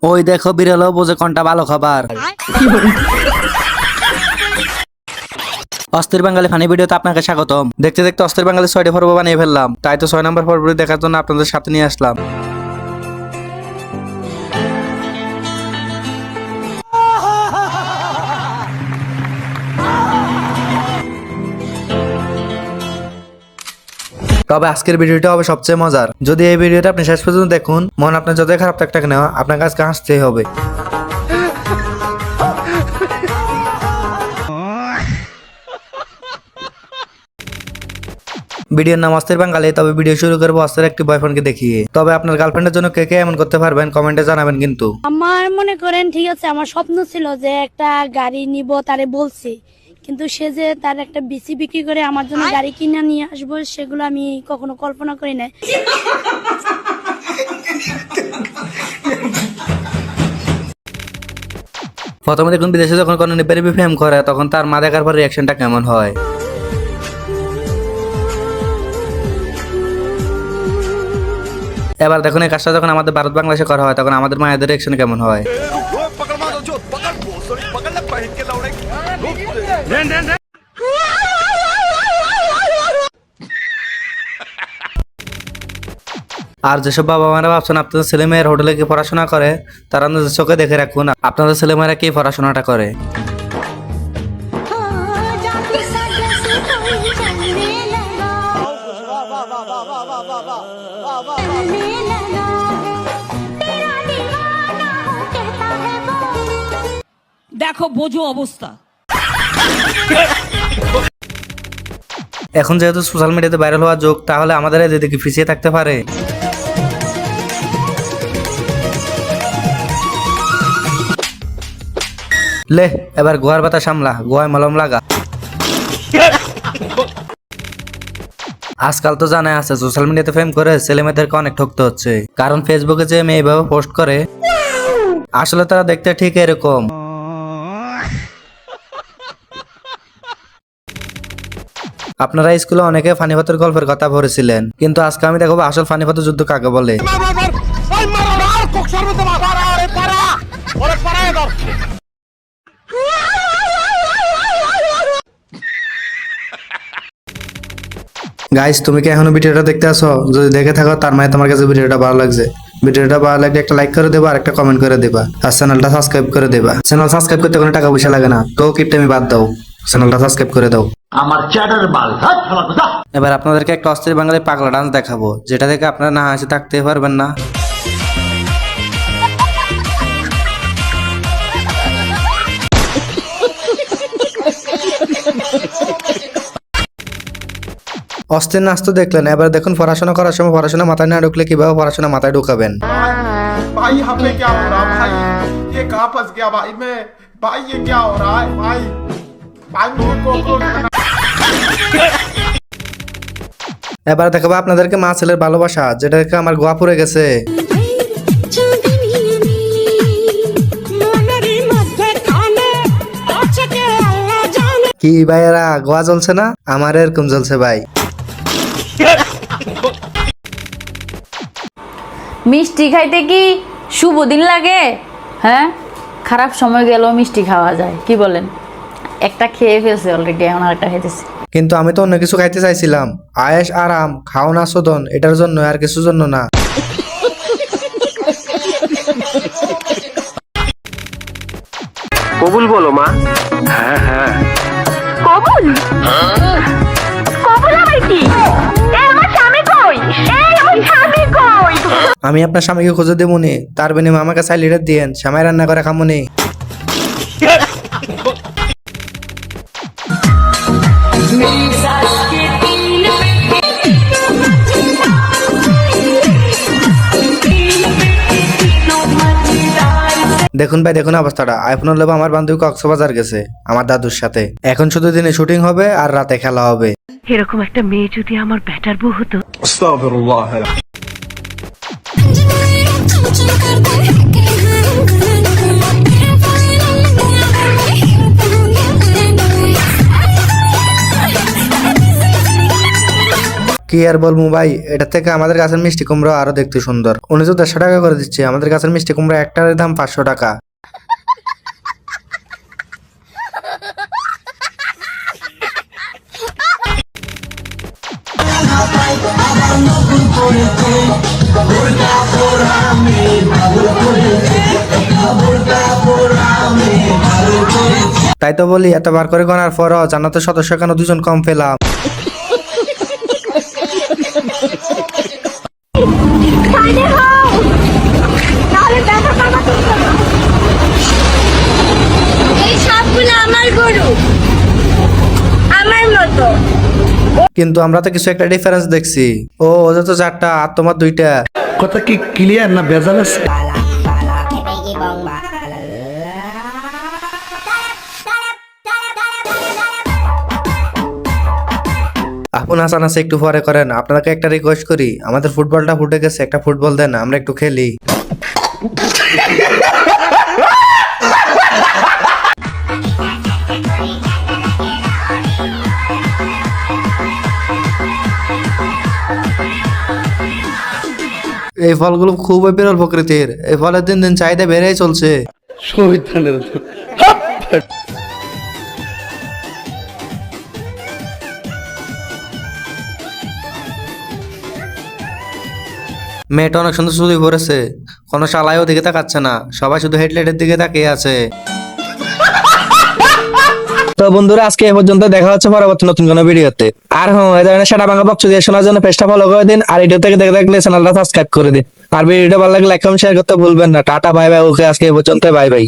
ওই দেখো বিড়াল বোঝে কোনটা ভালো খাবার। অস্থির বাঙালি ফানি ভিডিওতে আপনাকে স্বাগতম। দেখতে দেখতে অস্থির বাঙালি 6টি পর্ব বানিয়ে ফেললাম, তাই তো 6 নম্বর পর্বটি দেখার জন্য আপনাদের সাথে নিয়ে আসলাম। তবে আজকের ভিডিওটা হবে সবচেয়ে মজার। যদি এই ভিডিওটা আপনি শেষ পর্যন্ত দেখুন, মন আপনার যতই খারাপ থাকতে না আপনার কাছে হাসতেই হবে। ভিডিওর নাম অস্থির বাঙালি। তবে ভিডিও শুরু করবো অস্থির একটি বয়ফ্রেন্ডকে দেখিয়ে। তবে আপনার গার্লফ্রেন্ডের জন্য কে কে এমন করতে পারবেন কমেন্টে জানাবেন কিন্তু। আমার মনে করেন ঠিক আছে, আমার স্বপ্ন ছিল যে একটা গাড়ি নিব, তারে বলছি, কিন্তু সে যে তার একটা বিসি বিক্রি করে আমার জন্য গাড়ি কিনে নিয়ে আসবো, সেগুলো আমি কখনো কল্পনা করি নাই। প্রথমে দেখুন বিদেশে যখন কোনো বেবি ফেম করে তখন তার মা দেখার পর রিয়াকশনটা কেমন হয়। এবার দেখুন এই কাজটা যখন আমাদের ভারত বাংলাদেশে করা হয় তখন আমাদের মায়েদের রিয়াকশন কেমন হয়। আর যেসব বাবা মারা ভাবছেন আপনাদের ছেলে মেয়ের হোটেলে কি পড়াশোনা করে, তারা নিজের চোখে দেখে রাখুন আপনাদের ছেলে মেয়েরা কি পড়াশোনাটা করে। দেখো বোঝো অবস্থা। এখন যেহেতু সোশ্যাল মিডিয়াতে ভাইরাল হওয়ার যোগ, তাহলে আমাদের এদিকে কি পিছিয়ে থাকতে পারে? লে এবার গোয়ার পাতা সামলা, গোয়ায় মলম লাগা। আজকাল তো জানাই আছে সোশ্যাল মিডিয়াতে ফেম করে ছেলে মেয়েদেরকে অনেক ঠকতে হচ্ছে, কারণ ফেসবুকে যে মেয়ে এইভাবে পোস্ট করে আসলে তারা দেখতে ঠিক এরকম। আপনারা স্কুলে অনেকে ফানিপথের গল্পের কথা পড়েছিলেন, কিন্তু আজকে আমি দেখবো আসল ফানিপথের যুদ্ধ কাকে বলে। গাইস, তুমি কি এখনো ভিডিওটা দেখতে আসো? যদি দেখে থাকো তার মানে তোমার কাছে ভিডিওটা ভালো লাগছে। ভিডিওটা ভালো লাগলে একটা লাইক করে দেবা আর একটা কমেন্ট করে দেবা, আর চ্যানেলটা সাবস্ক্রাইব করে দেবা। চ্যানেল সাবস্ক্রাইব করতে কোনো টাকা পয়সা লাগে না, তো কিপটা আমি বাদ দাও, চ্যানেলটা সাবস্ক্রাইব করে দাও। আমার চ্যাটার বাল। এবার আপনাদেরকে একটা অস্থির বাঙালি পাগলা ডান্স দেখাবো, যেটা দেখে আপনারা না হাসি থাকতে পারবেন না। অস্থির নাচ তো দেখলেন, এবার দেখুন পড়াশোনা করার সময় পড়াশোনা মাথায় না ঢুকলে কিভাবে পড়াশোনা মাথায় ঢুকাবেন। भाई यहाँ पे क्या हो रहा भाई? ये कहाँ फंस गया भाई मैं? भाई ये क्या हो रहा है भाई? भाई मुझे कॉकरोच बना। এবার দেখাবো আপনাদেরকে মা ছেলের ভালোবাসা, যেটা দেখে আমার গোয়া পুড়ে গেছে। কি ভাইয়েরা গোয়া জ্বলছে না? আমার এরকম জ্বলছে ভাই। মিষ্টি খাইতে কি শুভ দিন লাগে? হ্যাঁ, খারাপ সময় গেলেও মিষ্টি খাওয়া যায়, কি বলেন? একটা খেয়ে ফেলছে অলরেডি, এখন আরেকটা খাইতেছি। কিন্তু আমি তো অন্য কিছু খাইতে চাইছিলাম, আয়েশ আরাম খাও না শোধন, এটার জন্য আর কিছুর জন্য না। কবুল বলো মা। হ্যাঁ হ্যাঁ কবুল? কবুল আবার কি? এই আমার স্বামী কই? এই আমার স্বামী কই? আমি আপনার স্বামীকে খুঁজে দেবো নি, তার বিনিময়ে আমাকে 4 লিটার দিয়েন, স্বামী রান্না করে খামো নি। দেখুন ভাই, দেখুন অবস্থাটা। আইফোন লেবো আমার বান্ধবী কক্সবাজার গেছে আমার দাদুর সাথে। এখন শুধু দিনে শুটিং হবে আর রাতে খেলা হবে। এরকম একটা মেয়ে যদি আমার ব্যাটার বউ হতো। আস্তাগফিরুল্লাহ। কি আর বলবো ভাই, এটা থেকে আমাদের গাছের মিষ্টি কুমড়া আরো দেখতে সুন্দর। উনি তো 150 টাকা করে দিচ্ছে, আমাদের গাছের মিষ্টি কুমড়া একটার দাম 500 টাকা। তাই তো বলি, এতবার করে গণার পরও জান্নাতের সদস্য কেন 2 জন কম পেলাম। সাইডে হও, তাহলে দেখা পাবা তোমরা। এই সবগুলো আমার গরু, আমার মতো। কিন্তু আমরা তো কিছু একটা ডিফারেন্স দেখছি। ও ওদের তো 4টা আর তোমার 2টা। কথা কি ক্লিয়ার না ভেজাল আছে? আপন হাসান আছে, একটু পরে করেন। আপনাকে একটা রিকোয়েস্ট করি, আমাদের ফুটবলটা ফুটে গেছে, একটা ফুটবল দেন, আমরা একটু খেলি। এই ফলগুলো খুবই বিরল প্রকৃতির, এই ফলের দিন দিন চাহিদা বেড়েই চলছে। শহীদানের মেয়েটা অনেক সুন্দর শুধু পড়েছে, কোনো শালায়ও দিকে তাকাচ্ছে না, সবাই শুধু হেডলাইটের দিকে তাকিয়ে আছে। তো বন্ধুরা, আজকে এ পর্যন্ত, দেখা হচ্ছে পরবর্তী নতুন কোনো ভিডিওতে। আর হ্যাঁ, এই ধরনের সারা বাংলা বক্স দিয়ে শোনার জন্য পেজটা ফলো করে দিন, আর ভিডিও থেকে দেখে থাকলে চ্যানেলটা সাবস্ক্রাইব করে দিন। আর ভিডিওটা ভালো লাগলে লাইক কমেন্ট শেয়ার করতে ভুলবেন না। টাটা বাই বাই, ওকে আজকে এ পর্যন্ত, বাই বাই।